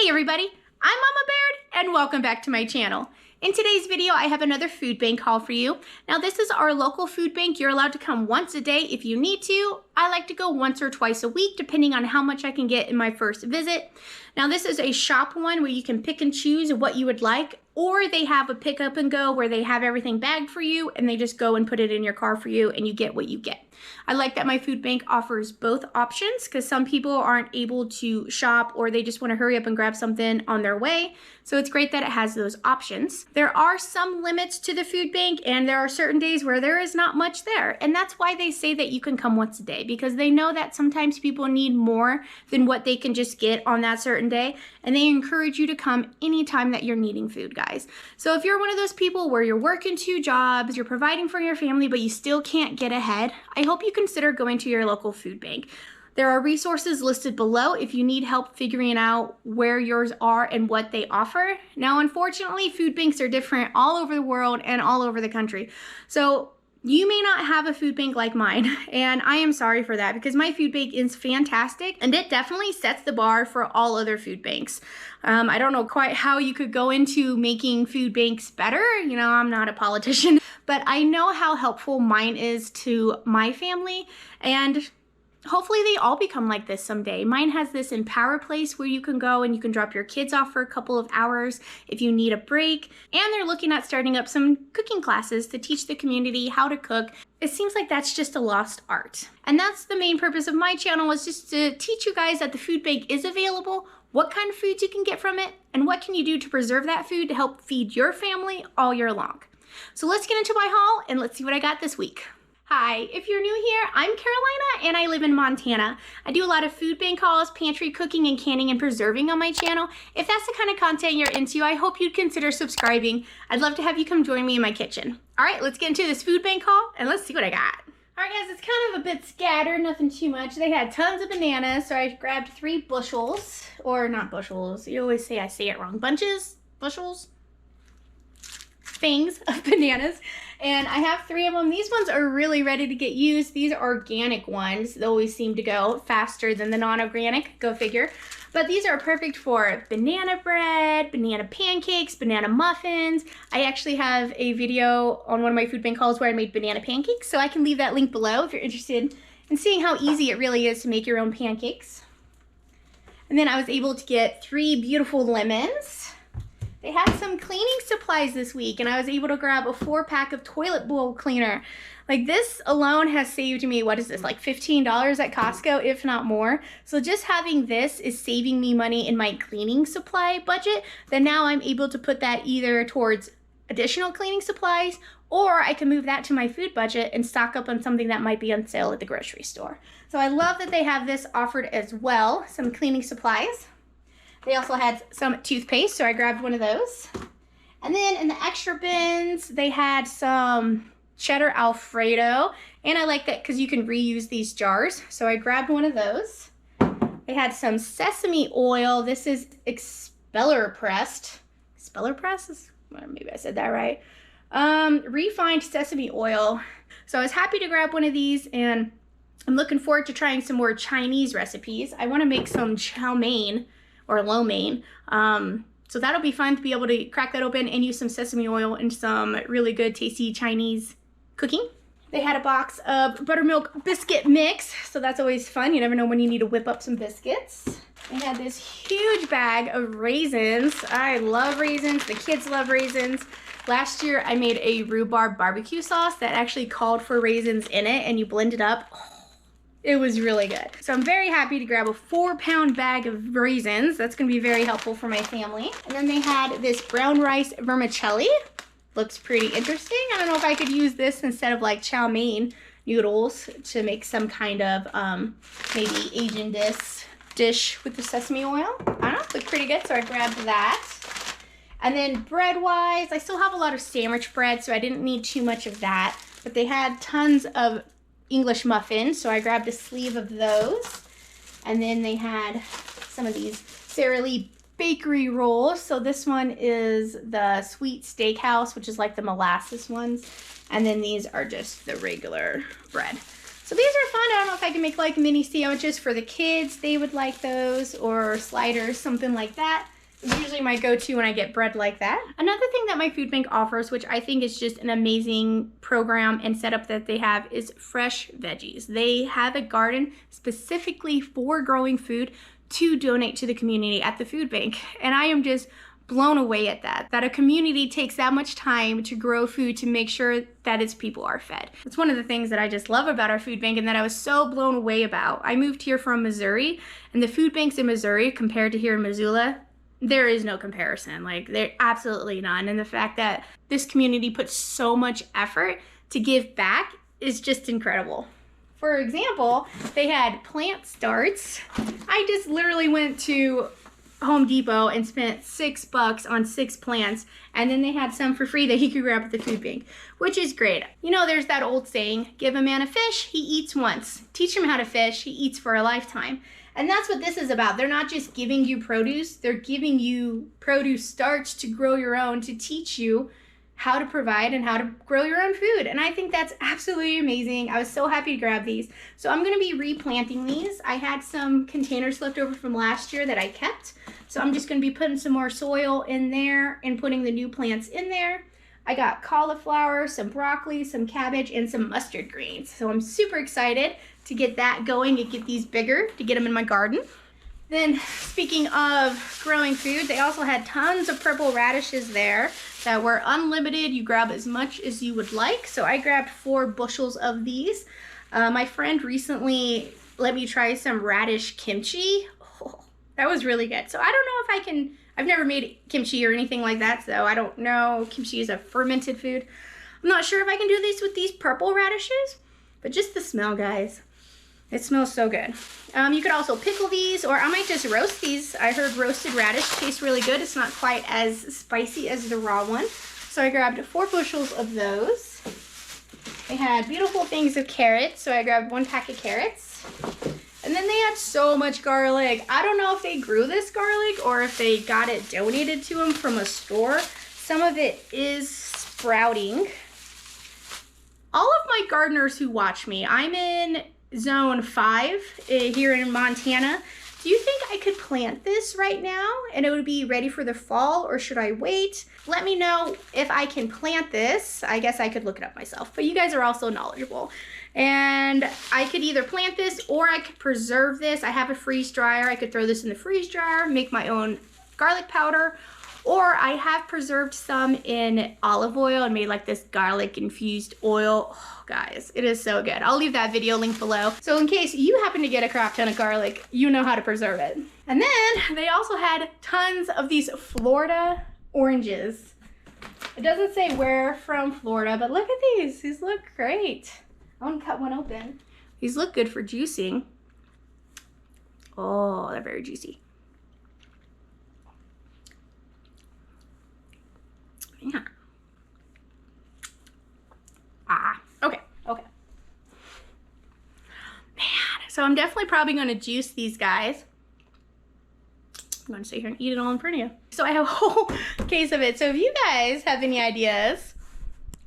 Hey everybody, I'm Mama Baird and welcome back to my channel. In today's video, I have another food bank haul for you. Now this is our local food bank. You're allowed to come once a day if you need to. I like to go once or twice a week depending on how much I can get in my first visit. Now this is a shop one where you can pick and choose what you would like, or they have a pick up and go where they have everything bagged for you and they just go and put it in your car for you and you get what you get. I like that my food bank offers both options because some people aren't able to shop or they just want to hurry up and grab something on their way. So it's great that it has those options. There are some limits to the food bank and there are certain days where there is not much there. And that's why they say that you can come once a day, because they know that sometimes people need more than what they can just get on that certain day. And they encourage you to come anytime that you're needing food, guys. So if you're one of those people where you're working 2 jobs, you're providing for your family, but you still can't get ahead, I hope you consider going to your local food bank. There are resources listed below if you need help figuring out where yours are and what they offer. Now, unfortunately, food banks are different all over the world and all over the country. So you may not have a food bank like mine, and I am sorry for that because my food bank is fantastic and it definitely sets the bar for all other food banks. I don't know quite how you could go into making food banks better. You know, I'm not a politician, but I know how helpful mine is to my family, and hopefully they all become like this someday. Mine has this Empower place where you can go and you can drop your kids off for a couple of hours if you need a break. And they're looking at starting up some cooking classes to teach the community how to cook. It seems like that's just a lost art. And that's the main purpose of my channel, is just to teach you guys that the food bank is available, what kind of foods you can get from it, and what can you do to preserve that food to help feed your family all year long. So let's get into my haul and let's see what I got this week. Hi, if you're new here, I'm Carolina and I live in Montana. I do a lot of food bank hauls, pantry cooking, and canning and preserving on my channel. If that's the kind of content you're into, I hope you'd consider subscribing. I'd love to have you come join me in my kitchen. All right, let's get into this food bank haul and let's see what I got. All right, guys, it's kind of a bit scattered, nothing too much. They had tons of bananas, so I grabbed 3 bushels, or not bushels. You always say I say it wrong. Bunches, bushels, things of bananas. And I have 3 of them. These ones are really ready to get used. These are organic ones. They always seem to go faster than the non-organic, go figure. But these are perfect for banana bread, banana pancakes, banana muffins. I actually have a video on one of my food bank hauls where I made banana pancakes, so I can leave that link below if you're interested in seeing how easy it really is to make your own pancakes. And then I was able to get 3 beautiful lemons. They had some cleaning supplies this week, and I was able to grab a 4-pack of toilet bowl cleaner. Like, this alone has saved me, what is this, like $15 at Costco, if not more. So just having this is saving me money in my cleaning supply budget. Then now I'm able to put that either towards additional cleaning supplies, or I can move that to my food budget and stock up on something that might be on sale at the grocery store. So I love that they have this offered as well, some cleaning supplies. They also had some toothpaste, so I grabbed one of those. And then in the extra bins, they had some cheddar Alfredo. And I like that because you can reuse these jars. So I grabbed one of those. They had some sesame oil. This is expeller pressed. Expeller press? Maybe I said that right. Refined sesame oil. So I was happy to grab one of these, and I'm looking forward to trying some more Chinese recipes. I want to make some chow mein, or lo mein. So that'll be fun to be able to crack that open and use some sesame oil in some really good tasty Chinese cooking. They had a box of buttermilk biscuit mix, so that's always fun. You never know when you need to whip up some biscuits. They had this huge bag of raisins. I love raisins. The kids love raisins. Last year I made a rhubarb barbecue sauce that actually called for raisins in it, and you blend it up. It was really good. So I'm very happy to grab a 4-pound bag of raisins. That's gonna be very helpful for my family. And then they had this brown rice vermicelli. Looks pretty interesting. I don't know if I could use this instead of like chow mein noodles to make some kind of maybe Asian dish with the sesame oil. I don't know, looked pretty good, so I grabbed that. And then bread-wise, I still have a lot of sandwich bread, so I didn't need too much of that. But they had tons of English muffins, so I grabbed a sleeve of those. And then they had some of these Sara Lee bakery rolls. So this one is the sweet steakhouse, which is like the molasses ones. And then these are just the regular bread. So these are fun. I don't know if I can make like mini sandwiches for the kids. They would like those, or sliders, something like that. It's usually my go-to when I get bread like that. Another thing that my food bank offers, which I think is just an amazing program and setup that they have, is fresh veggies. They have a garden specifically for growing food to donate to the community at the food bank. And I am just blown away at that a community takes that much time to grow food to make sure that its people are fed. It's one of the things that I just love about our food bank and that I was so blown away about. I moved here from Missouri, and the food banks in Missouri compared to here in Missoula, there is no comparison. Like, there absolutely none. And the fact that this community puts so much effort to give back is just incredible. For example, they had plant starts. I just literally went to Home Depot and spent $6 on 6 plants, and then they had some for free that he could grab at the food bank, which is great. You know, there's that old saying, give a man a fish, he eats once. Teach him how to fish, he eats for a lifetime. And that's what this is about. They're not just giving you produce, they're giving you produce starts to grow your own, to teach you how to provide and how to grow your own food. And I think that's absolutely amazing. I was so happy to grab these. So I'm gonna be replanting these. I had some containers left over from last year that I kept. So I'm just gonna be putting some more soil in there and putting the new plants in there. I got cauliflower, some broccoli, some cabbage, and some mustard greens. So I'm super excited to get that going and get these bigger, to get them in my garden. Then, speaking of growing food, they also had tons of purple radishes there that were unlimited. You grab as much as you would like. So I grabbed 4 bushels of these. My friend recently let me try some radish kimchi. Oh, that was really good. So I don't know if I can, I've never made kimchi or anything like that, so I don't know. Kimchi is a fermented food. I'm not sure if I can do this with these purple radishes, but just the smell, guys. It smells so good. You could also pickle these, or I might just roast these. I heard roasted radish tastes really good. It's not quite as spicy as the raw one. So I grabbed 4 bushels of those. They had beautiful things of carrots, so I grabbed 1 pack of carrots. And then they had so much garlic. I don't know if they grew this garlic or if they got it donated to them from a store. Some of it is sprouting. All of my gardeners who watch me, I'm in zone 5 here in Montana. Do you think I could plant this right now and it would be ready for the fall, or should I wait? Let me know if I can plant this. I guess I could look it up myself, but you guys are also knowledgeable. And I could either plant this or I could preserve this. I have a freeze dryer. I could throw this in the freeze dryer, make my own garlic powder, or I have preserved some in olive oil and made like this garlic infused oil. Oh, guys, it is so good. I'll leave that video link below. So in case you happen to get a crap ton of garlic, you know how to preserve it. And then they also had tons of these Florida oranges. It doesn't say where from Florida, but look at these. These look great. I want to cut one open. These look good for juicing. Oh, they're very juicy. Yeah. Okay. Man, so I'm definitely probably going to juice these guys. I'm going to sit here and eat it all in front of you. So I have a whole case of it. So if you guys have any ideas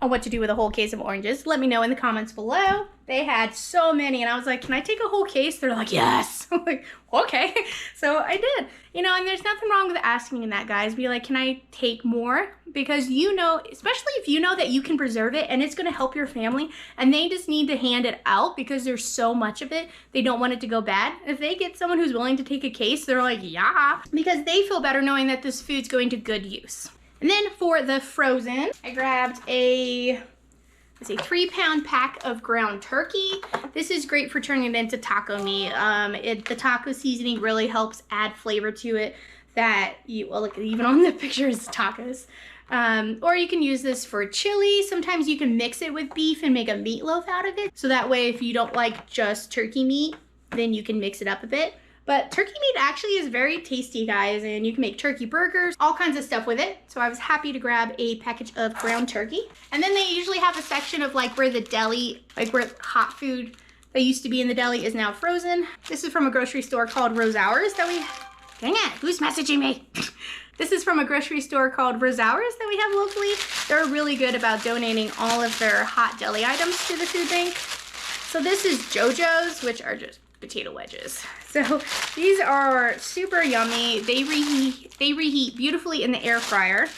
on what to do with a whole case of oranges, let me know in the comments below. They had so many, and I was like, can I take a whole case? They're like, yes. I'm like, okay. So I did. You know, and there's nothing wrong with asking that, guys. Be like, can I take more? Because you know, especially if you know that you can preserve it and it's going to help your family, and they just need to hand it out because there's so much of it, they don't want it to go bad. If they get someone who's willing to take a case, they're like, yeah, because they feel better knowing that this food's going to good use. And then for the frozen, I grabbed a 3-pound pack of ground turkey. This is great for turning it into taco meat. The taco seasoning really helps add flavor to it that you, well, look, even on the picture is tacos. Or you can use this for chili. Sometimes you can mix it with beef and make a meatloaf out of it. So that way, if you don't like just turkey meat, then you can mix it up a bit. But turkey meat actually is very tasty, guys, and you can make turkey burgers, all kinds of stuff with it. So I was happy to grab a package of ground turkey. And then they usually have a section of like where the deli, like where hot food that used to be in the deli is now frozen. This is from a grocery store called Rosaurus that we, dang it, who's messaging me? This is from a grocery store called Rosaurus that we have locally. They're really good about donating all of their hot deli items to the food bank. So this is JoJo's, which are just potato wedges. So these are super yummy. They reheat beautifully in the air fryer.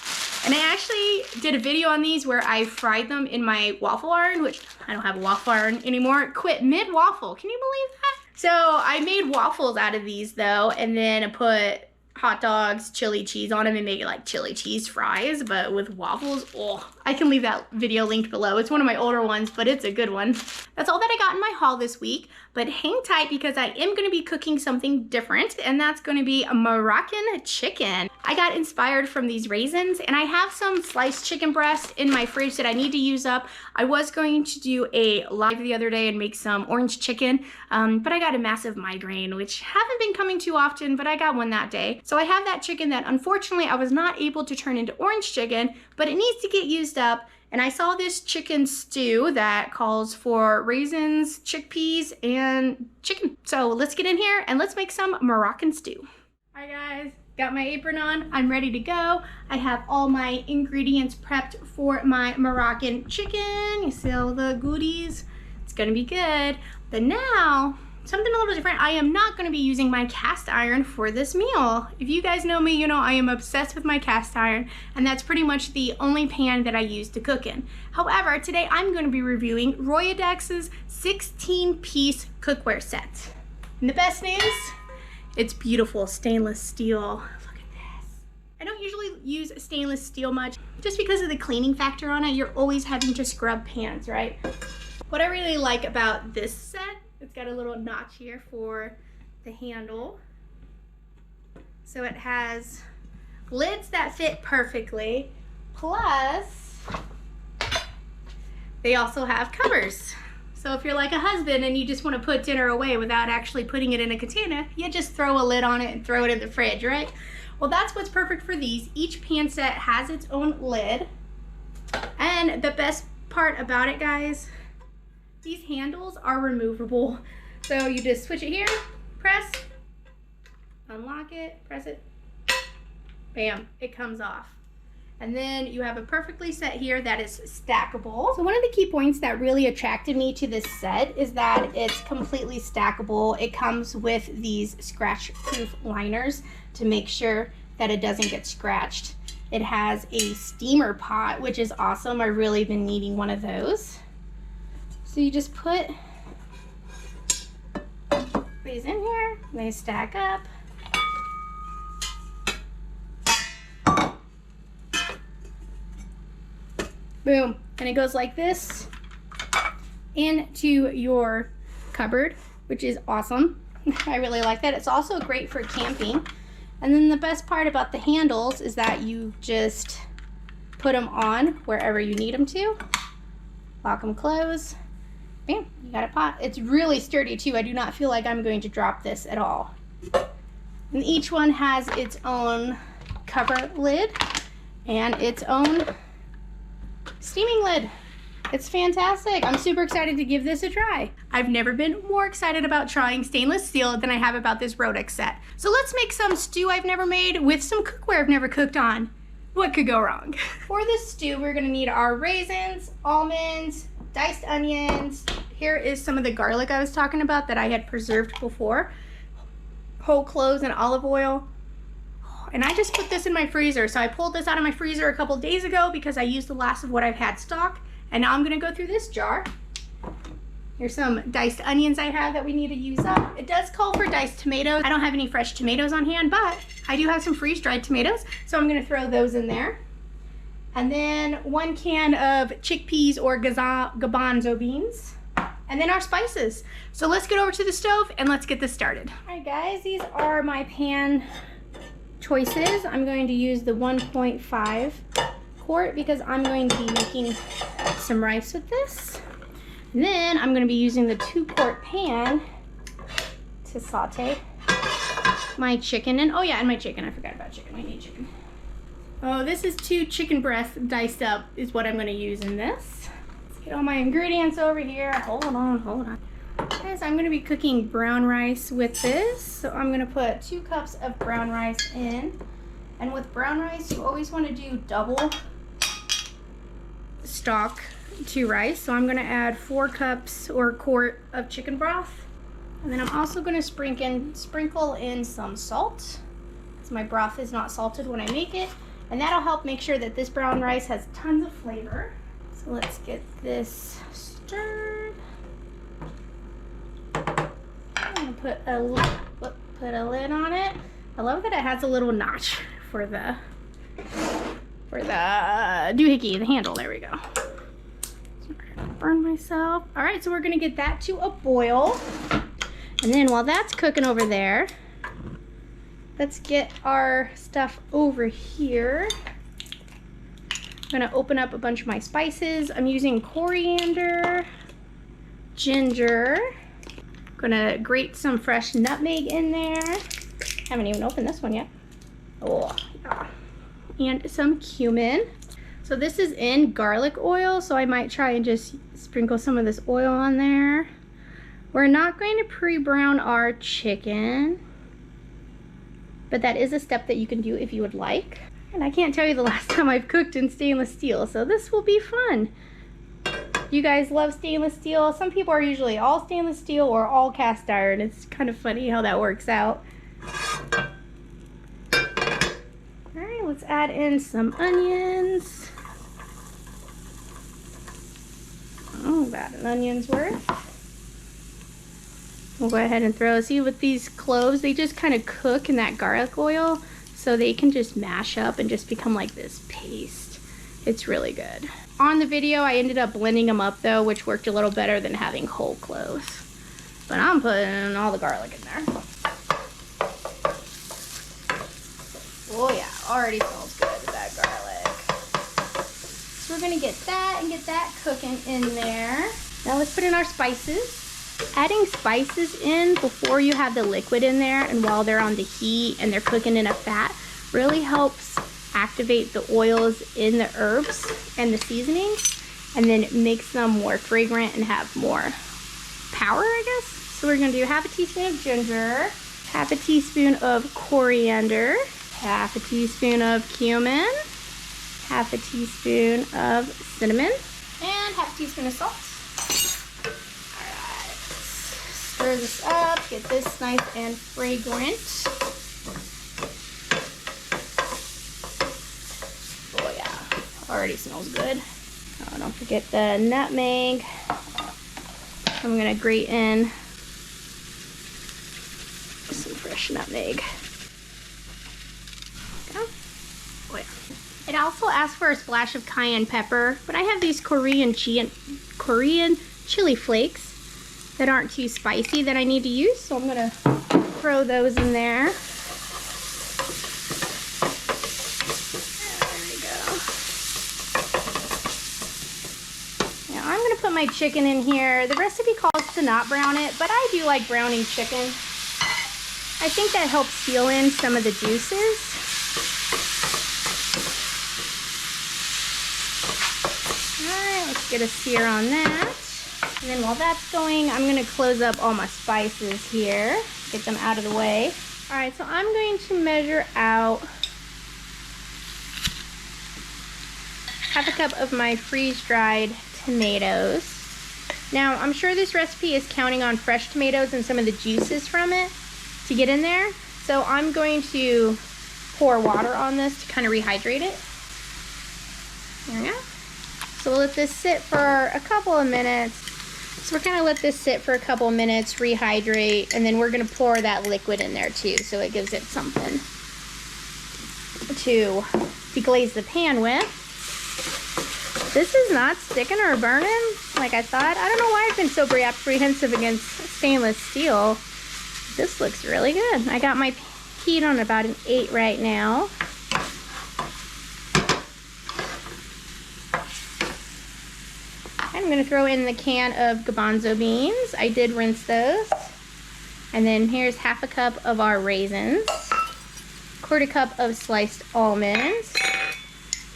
And I actually did a video on these where I fried them in my waffle iron, which I don't have a waffle iron anymore. Quit mid-waffle. Can you believe that? So I made waffles out of these though, and then I put hot dogs, chili cheese on them and make it like chili cheese fries, but with waffles. Oh, I can leave that video linked below. It's one of my older ones, but it's a good one. That's all that I got in my haul this week, but hang tight because I am gonna be cooking something different, and that's gonna be a Moroccan chicken. I got inspired from these raisins, and I have some sliced chicken breast in my fridge that I need to use up. I was going to do a live the other day and make some orange chicken, but I got a massive migraine, which haven't been coming too often, but I got one that day. So I have that chicken that unfortunately I was not able to turn into orange chicken, but it needs to get used up. And I saw this chicken stew that calls for raisins, chickpeas, and chicken. So let's get in here and let's make some Moroccan stew. All right guys, got my apron on, I'm ready to go. I have all my ingredients prepped for my Moroccan chicken. You see all the goodies? It's gonna be good. But now, something a little different. I am not gonna be using my cast iron for this meal. If you guys know me, you know I am obsessed with my cast iron, and that's pretty much the only pan that I use to cook in. However, today I'm gonna be reviewing ROYDX's 16-piece cookware set. And the best news, it's beautiful stainless steel. Look at this. I don't usually use stainless steel much, just because of the cleaning factor on it. You're always having to scrub pans, right? What I really like about this set, it's got a little notch here for the handle. So it has lids that fit perfectly, plus they also have covers. So if you're like a husband and you just want to put dinner away without actually putting it in a container, you just throw a lid on it and throw it in the fridge, right? Well, that's what's perfect for these. Each pan set has its own lid. And the best part about it, guys, these handles are removable. So you just switch it here, press, unlock it, press it, bam, it comes off. And then you have a perfectly set here that is stackable. So one of the key points that really attracted me to this set is that it's completely stackable. It comes with these scratch-proof liners to make sure that it doesn't get scratched. It has a steamer pot, which is awesome. I've really been needing one of those. So you just put these in here, they stack up. Boom, and it goes like this into your cupboard, which is awesome. I really like that. It's also great for camping. And then the best part about the handles is that you just put them on wherever you need them to. Lock them closed. Bam, you got a pot. It's really sturdy too. I do not feel like I'm going to drop this at all. And each one has its own cover lid and its own steaming lid. It's fantastic. I'm super excited to give this a try. I've never been more excited about trying stainless steel than I have about this ROYDX set. So let's make some stew I've never made with some cookware I've never cooked on. What could go wrong? For this stew, we're gonna need our raisins, almonds, diced onions. Here is some of the garlic I was talking about that I had preserved before. Whole cloves and olive oil. And I just put this in my freezer. So I pulled this out of my freezer a couple days ago because I used the last of what I've had stock. And now I'm gonna go through this jar. Here's some diced onions I have that we need to use up. It does call for diced tomatoes. I don't have any fresh tomatoes on hand, but I do have some freeze-dried tomatoes. So I'm gonna throw those in there. And then 1 can of chickpeas or garbanzo beans. And then our spices. So let's get over to the stove and let's get this started. All right guys, these are my pan choices. I'm going to use the 1.5 quart because I'm going to be making some rice with this. And then I'm going to be using the 2-quart pan to saute my chicken. And oh yeah, and my chicken. I forgot about chicken. I need chicken. Oh, this is 2 chicken breasts diced up is what I'm going to use in this. Let's get all my ingredients over here. Hold on. Guys, I'm going to be cooking brown rice with this. So I'm going to put 2 cups of brown rice in. And with brown rice, you always want to do double stock to rice. So I'm gonna add 4 cups or a quart of chicken broth. And then I'm also gonna sprinkle in some salt, because my broth is not salted when I make it. And that'll help make sure that this brown rice has tons of flavor. So let's get this stirred. I'm gonna put a lid on it. I love that it has a little notch for the doohickey, the handle. There we go. Sorry, I'm gonna burn myself. All right, so we're gonna get that to a boil. And then while that's cooking over there, let's get our stuff over here. I'm gonna open up a bunch of my spices. I'm using coriander, ginger. Gonna grate some fresh nutmeg in there. Haven't even opened this one yet. Oh, yeah. And some cumin. So this is in garlic oil, so I might try and just sprinkle some of this oil on there. We're not going to pre-brown our chicken, but that is a step that you can do if you would like. And I can't tell you the last time I've cooked in stainless steel, so this will be fun. You guys love stainless steel? Some people are usually all stainless steel or all cast iron. It's kind of funny how that works out. Alright, let's add in some onions. Oh, about an onion's worth. We'll go ahead and throw, see with these cloves, they just kind of cook in that garlic oil, so they can just mash up and just become like this paste. It's really good. On the video, I ended up blending them up though, which worked a little better than having whole cloves. But I'm putting all the garlic in there. Oh yeah, already smells good with that garlic. So we're gonna get that and get that cooking in there. Now let's put in our spices. Adding spices in before you have the liquid in there and while they're on the heat and they're cooking in a fat really helps activate the oils in the herbs and the seasonings, and then makes them more fragrant and have more power, I guess. So we're gonna do half a teaspoon of ginger, half a teaspoon of coriander, half a teaspoon of cumin, half a teaspoon of cinnamon, and half a teaspoon of salt. Alright, stir this up, get this nice and fragrant. Oh yeah, already smells good. Oh, don't forget the nutmeg. I'm gonna grate in some fresh nutmeg. Oh, yeah. It also asks for a splash of cayenne pepper, but I have these Korean chili flakes that aren't too spicy that I need to use, so I'm gonna throw those in there. There we go. Now I'm gonna put my chicken in here. The recipe calls to not brown it, but I do like browning chicken. I think that helps seal in some of the juices. Alright, let's get a sear on that. And then while that's going, I'm going to close up all my spices here. Get them out of the way. Alright, so I'm going to measure out half a cup of my freeze-dried tomatoes. Now, I'm sure this recipe is counting on fresh tomatoes and some of the juices from it to get in there. So I'm going to pour water on this to kind of rehydrate it. There we go. So we'll let this sit for a couple of minutes. So we're going to let this sit for a couple of minutes, rehydrate, and then we're going to pour that liquid in there too, so it gives it something to deglaze the pan with. This is not sticking or burning like I thought. I don't know why I've been so apprehensive against stainless steel. This looks really good. I got my heat on about an 8 right now. I'm going to throw in the can of garbanzo beans. I did rinse those. And then here's half a cup of our raisins. Quarter cup of sliced almonds.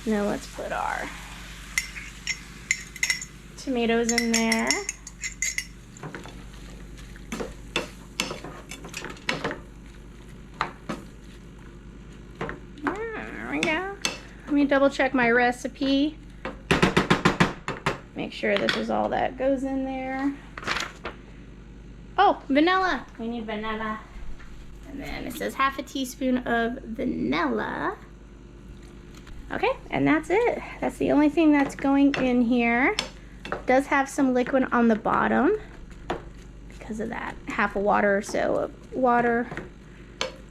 Now let's put our tomatoes in there. There we go. Let me double check my recipe. Make sure this is all that goes in there. Oh, vanilla. We need vanilla. And then it says half a teaspoon of vanilla. Okay, and that's it. That's the only thing that's going in here. It does have some liquid on the bottom because of that half a water or so of water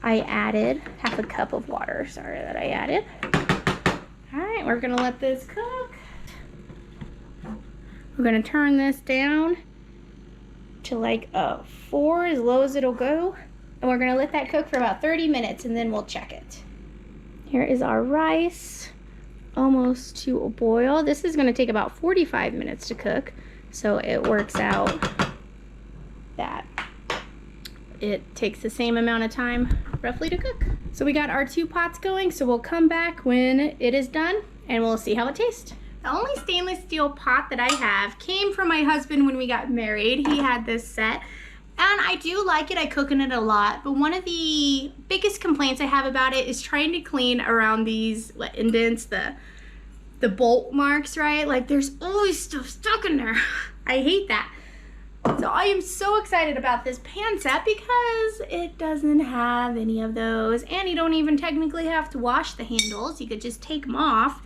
I added. Half a cup of water, sorry, that I added. All right, we're gonna let this cook. We're gonna turn this down to like a 4, as low as it'll go. And we're gonna let that cook for about 30 minutes and then we'll check it. Here is our rice, almost to a boil. This is gonna take about 45 minutes to cook, so it works out that it takes the same amount of time roughly to cook. So we got our 2 pots going, so we'll come back when it is done and we'll see how it tastes. The only stainless steel pot that I have came from my husband when we got married. He had this set. And I do like it, I cook in it a lot, but one of the biggest complaints I have about it is trying to clean around these indents, the bolt marks, right? Like there's always stuff stuck in there. I hate that. So I am so excited about this pan set because it doesn't have any of those, and you don't even technically have to wash the handles. You could just take them off.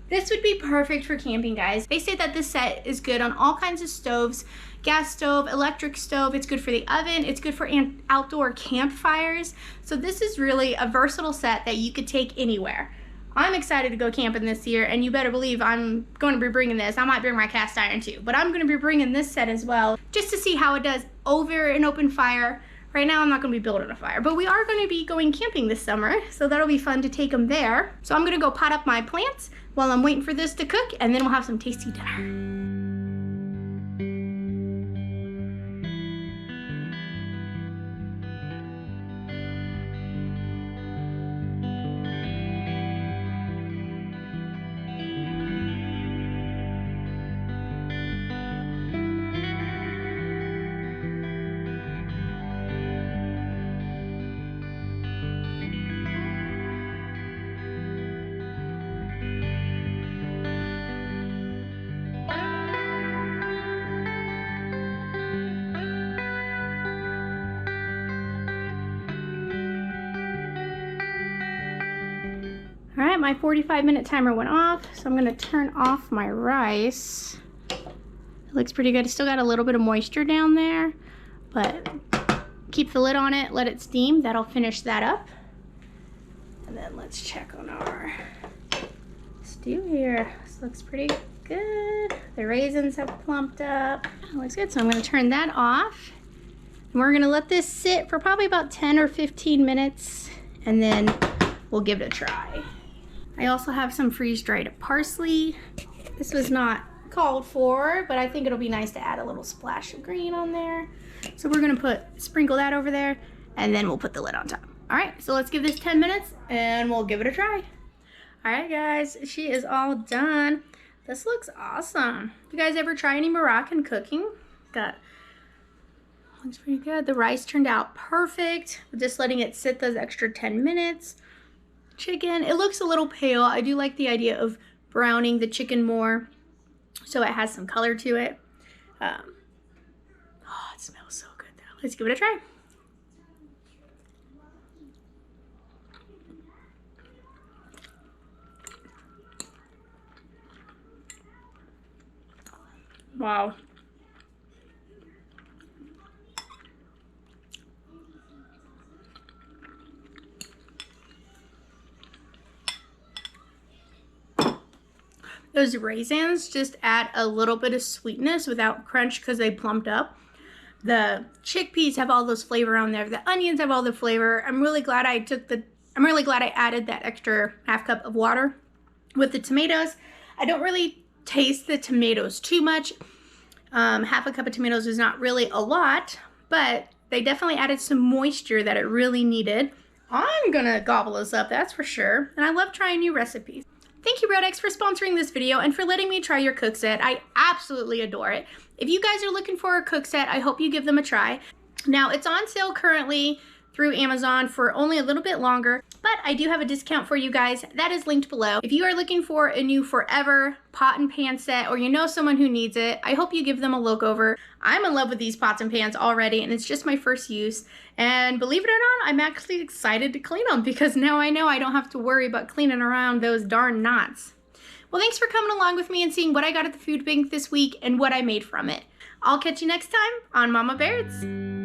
This would be perfect for camping, guys. They say that this set is good on all kinds of stoves, gas stove, electric stove. It's good for the oven. It's good for outdoor campfires. So this is really a versatile set that you could take anywhere. I'm excited to go camping this year, and you better believe I'm going to be bringing this. I might bring my cast iron too, but I'm going to be bringing this set as well, just to see how it does over an open fire. Right now I'm not going to be building a fire, but we are going to be going camping this summer, so that'll be fun to take them there. So I'm going to go pot up my plants while I'm waiting for this to cook, and then we'll have some tasty dinner. All right, my 45-minute timer went off, so I'm gonna turn off my rice. It looks pretty good. It's still got a little bit of moisture down there, but keep the lid on it, let it steam. That'll finish that up. And then let's check on our stew here. This looks pretty good. The raisins have plumped up. It looks good, so I'm gonna turn that off. And we're gonna let this sit for probably about 10 or 15 minutes, and then we'll give it a try. I also have some freeze-dried parsley. This was not called for, but I think it'll be nice to add a little splash of green on there. So we're gonna sprinkle that over there, and then we'll put the lid on top. All right, so let's give this 10 minutes and we'll give it a try. All right, guys, she is all done. This looks awesome. You guys ever try any Moroccan cooking? Looks pretty good. The rice turned out perfect. Just letting it sit those extra 10 minutes. Chicken, it looks a little pale. I do like the idea of browning the chicken more so it has some color to it. Oh, it smells so good though. Let's give it a try. Wow. Those raisins just add a little bit of sweetness without crunch because they plumped up. The chickpeas have all those flavor on there. The onions have all the flavor. I'm really glad I added that extra half cup of water with the tomatoes. I don't really taste the tomatoes too much. Half a cup of tomatoes is not really a lot, but they definitely added some moisture that it really needed. I'm gonna gobble this up, that's for sure. And I love trying new recipes. Thank you, ROYDX, for sponsoring this video and for letting me try your cook set. I absolutely adore it. If you guys are looking for a cook set, I hope you give them a try. Now, it's on sale currently through Amazon for only a little bit longer, but I do have a discount for you guys that is linked below. If you are looking for a new forever pot and pan set, or you know someone who needs it, I hope you give them a look over. I'm in love with these pots and pans already, and it's just my first use. And believe it or not, I'm actually excited to clean them because now I know I don't have to worry about cleaning around those darn knots. Well, thanks for coming along with me and seeing what I got at the food bank this week and what I made from it. I'll catch you next time on Mama Baird's.